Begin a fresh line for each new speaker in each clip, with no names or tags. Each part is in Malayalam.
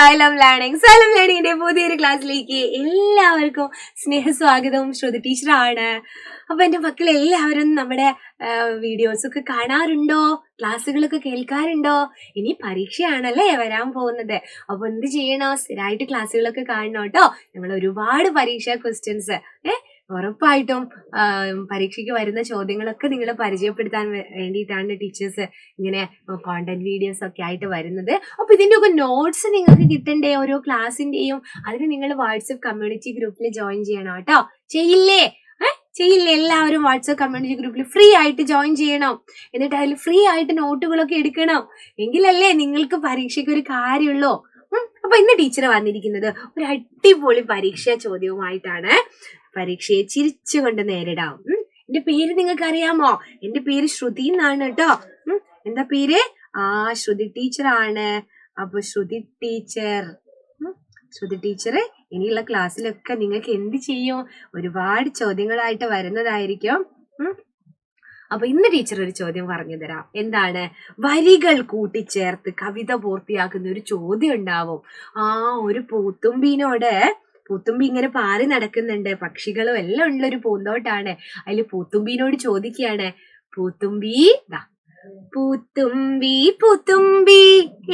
സൈലം ലേണിംഗിന്റെ പുതിയൊരു ക്ലാസ്സിലേക്ക് എല്ലാവർക്കും സ്നേഹസ്വാഗതവും. ശ്രുതി ടീച്ചറാണ്. അപ്പൊ എന്റെ മക്കൾ എല്ലാവരും നമ്മുടെ വീഡിയോസ് ഒക്കെ കാണാറുണ്ടോ? ക്ലാസ്സുകളൊക്കെ കേൾക്കാറുണ്ടോ? ഇനി പരീക്ഷയാണല്ലേ വരാൻ പോകുന്നത്. അപ്പൊ എന്ത് ചെയ്യണോ? സ്ഥിരമായിട്ട് ക്ലാസ്സുകളൊക്കെ കാണണം കേട്ടോ. നമ്മൾ ഒരുപാട് പരീക്ഷാ ക്വസ്റ്റ്യൻസ് ഉറപ്പായിട്ടും പരീക്ഷയ്ക്ക് വരുന്ന ചോദ്യങ്ങളൊക്കെ നിങ്ങളെ പരിചയപ്പെടുത്താൻ വേണ്ടിയിട്ടാണ് ടീച്ചേഴ്സ് ഇങ്ങനെ കോണ്ടന്റ് വീഡിയോസ് ഒക്കെ ആയിട്ട് വരുന്നത്. അപ്പൊ ഇതിന്റെ ഒക്കെ നോട്ട്സ് നിങ്ങൾക്ക് കിട്ടണ്ടേ ഓരോ ക്ലാസ്സിന്റെയും? അതിന് നിങ്ങൾ വാട്സപ്പ് കമ്മ്യൂണിറ്റി ഗ്രൂപ്പിൽ ജോയിൻ ചെയ്യണം കേട്ടോ. ചെയ്യില്ലേ? എല്ലാവരും വാട്സപ്പ് കമ്മ്യൂണിറ്റി ഗ്രൂപ്പിൽ ഫ്രീ ആയിട്ട് ജോയിൻ ചെയ്യണം. എന്നിട്ട് അതിൽ ഫ്രീ ആയിട്ട് നോട്ടുകളൊക്കെ എടുക്കണം. എങ്കിലല്ലേ നിങ്ങൾക്ക് പരീക്ഷയ്ക്ക് ഒരു കാര്യമുള്ളൂ. അപ്പൊ ഇന്ന് ടീച്ചർ വന്നിരിക്കുന്നത് ഒരു അടിപൊളി പരീക്ഷാ ചോദ്യവുമായിട്ടാണ്. പരീക്ഷയെ ചിരിച്ചുകൊണ്ട് നേരിടാം. എന്റെ പേര് നിങ്ങൾക്ക് അറിയാമോ? എന്റെ പേര് ശ്രുതി എന്നാണ് കേട്ടോ. എന്താ പേര്? ശ്രുതി ടീച്ചറാണ്. അപ്പൊ ശ്രുതി ടീച്ചർ ഇനിയുള്ള ക്ലാസ്സിലൊക്കെ നിങ്ങൾക്ക് എന്ത് ചെയ്യും? ഒരുപാട് ചോദ്യങ്ങളായിട്ട് വരുന്നതായിരിക്കും. അപ്പൊ ഇന്ന് ടീച്ചർ ഒരു ചോദ്യം പറഞ്ഞു തരാം. എന്താണ്? വരികൾ കൂട്ടിച്ചേർത്ത് കവിത പൂർത്തിയാക്കുന്ന ഒരു ചോദ്യം ഉണ്ടാവും. ഒരു പൂത്തുമ്പി ഇങ്ങനെ പാറി നടക്കുന്നുണ്ട്. പക്ഷികളും എല്ലാം ഉള്ള ഒരു പൂന്തോട്ടാണ്. അതിൽ പൂത്തുമ്പിനോട് ചോദിക്കുകയാണ്, പൂത്തുമ്പി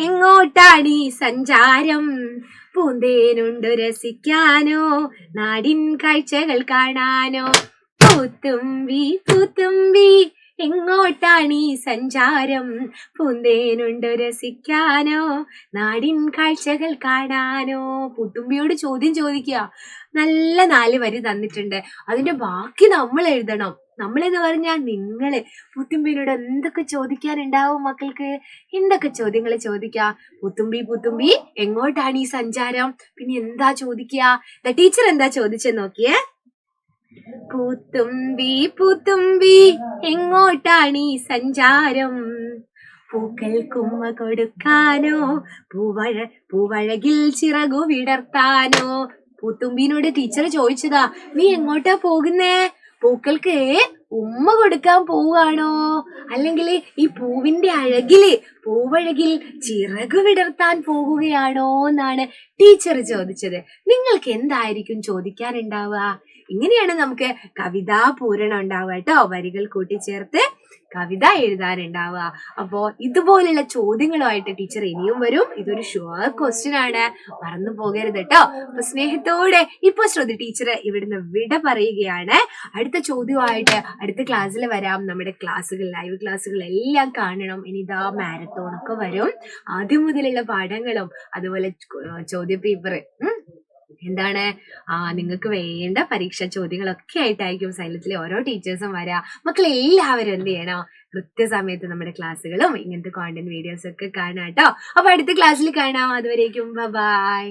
എങ്ങോട്ടാണീ സഞ്ചാരം? പൂന്തേനുണ്ട് രസിക്കാനോ, നാടിൻ കാഴ്ചകൾ കാണാനോ? പൂത്തുമ്പി എങ്ങോട്ടാണീ സഞ്ചാരം? പൂന്തേനുണ്ട് രസിക്കാനോ, നാടിൻ കാഴ്ചകൾ കാണാനോ? പൂത്തുമ്പിയോട് ചോദ്യം ചോദിക്കുക. നല്ല 4 വരി തന്നിട്ടുണ്ട്. അതിന്റെ ബാക്കി നമ്മൾ എഴുതണം. നമ്മളെന്ന് പറഞ്ഞാൽ നിങ്ങള്. പൂത്തുമ്പിനോട് എന്തൊക്കെ ചോദിക്കാനുണ്ടാവും മക്കൾക്ക്? എന്തൊക്കെ ചോദ്യങ്ങൾ ചോദിക്കുക? പൂത്തുമ്പി എങ്ങോട്ടാണ് ഈ സഞ്ചാരം? പിന്നെ എന്താ ചോദിക്കുക? ടീച്ചർ എന്താ ചോദിച്ചെന്ന് നോക്കിയേ. പൂത്തുമ്പി എങ്ങോട്ടാണ് ഈ സഞ്ചാരം? പൂക്കൾ കുമ്മ കൊടുക്കാനോ, പൂവഴകിൽ ചിറകു വിടർത്താനോ? പൂത്തുമ്പിനോട് ടീച്ചർ ചോദിച്ചതാ, നീ എങ്ങോട്ടാ പോകുന്നേ? പൂക്കൾക്ക് ഉമ്മ കൊടുക്കാൻ പോവുകയാണോ, അല്ലെങ്കിൽ ഈ പൂവഴകിൽ ചിറകു വിടർത്താൻ പോകുകയാണോ എന്നാണ് ടീച്ചർ ചോദിച്ചത്. നിങ്ങൾക്ക് എന്തായിരിക്കും ചോദിക്കാനുണ്ടാവുക? ഇങ്ങനെയാണ് നമുക്ക് കവിതാ പൂരണം ഉണ്ടാവുക കേട്ടോ. വരികൾ കൂട്ടിച്ചേർത്ത് കവിത എഴുതാനുണ്ടാവുക. അപ്പോ ഇതുപോലുള്ള ചോദ്യങ്ങളുമായിട്ട് ടീച്ചർ ഇനിയും വരും. ഇതൊരു ഷുവർ ക്വസ്റ്റ്യൻ ആണ്, മറന്നു പോകരുത് കേട്ടോ. അപ്പൊ സ്നേഹത്തോടെ ഇപ്പൊ ശ്രുതി ടീച്ചർ ഇവിടുന്ന് വിട പറയുകയാണ്. അടുത്ത ചോദ്യമായിട്ട് അടുത്ത ക്ലാസ്സിൽ വരാം. നമ്മുടെ ക്ലാസ്സുകൾ, ലൈവ് ക്ലാസ്സുകൾ എല്ലാം കാണണം. ഇനി ഇതാ മാരത്തോണൊക്കെ വരും. ആദ്യം മുതലുള്ള പാഠങ്ങളും അതുപോലെ ചോദ്യപേപ്പർ എന്താണ് നിങ്ങൾക്ക് വേണ്ട പരീക്ഷാ ചോദ്യങ്ങളൊക്കെ ആയിട്ടായിരിക്കും സൈലത്തിലെ ഓരോ ടീച്ചേഴ്സും വരാ. മക്കളെ എല്ലാവരും എന്ത് ചെയ്യണം? കൃത്യസമയത്ത് നമ്മുടെ ക്ലാസ്സുകളും ഇങ്ങനത്തെ കോണ്ടന്റ് വീഡിയോസ് ഒക്കെ കാണാം കേട്ടോ. അപ്പൊ അടുത്ത ക്ലാസ്സിൽ കാണാം. അതുവരേക്കും ബൈ.